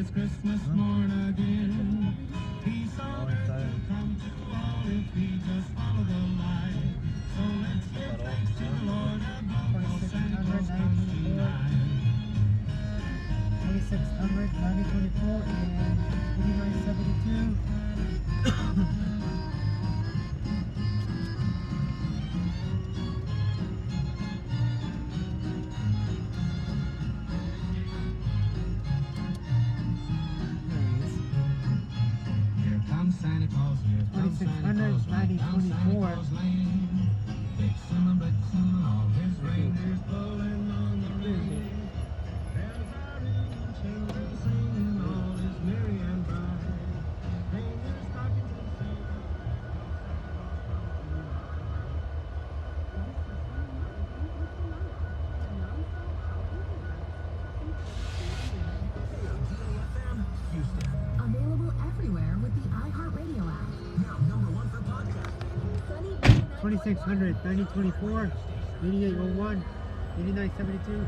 this Christmas morn again. Peace on earth will come to all if we just follow the light. So let's give thanks to the Lord above, 'cause Santa Claus comes tonight. 2600, 9024, and 8972. Here comes Santa Claus, here comes Santa 2600, Claus, right down Santa 9024. Claus Lane. Vixen and Blitzen, all his reindeers pulling on the rein. Bells are ringing, children singing, all is merry and bright. Hang your stockings and Santa. Available everywhere with the iHeartRadio app. Now #1 for podcasting. Sunny 2600, 9024, 8801, 8972.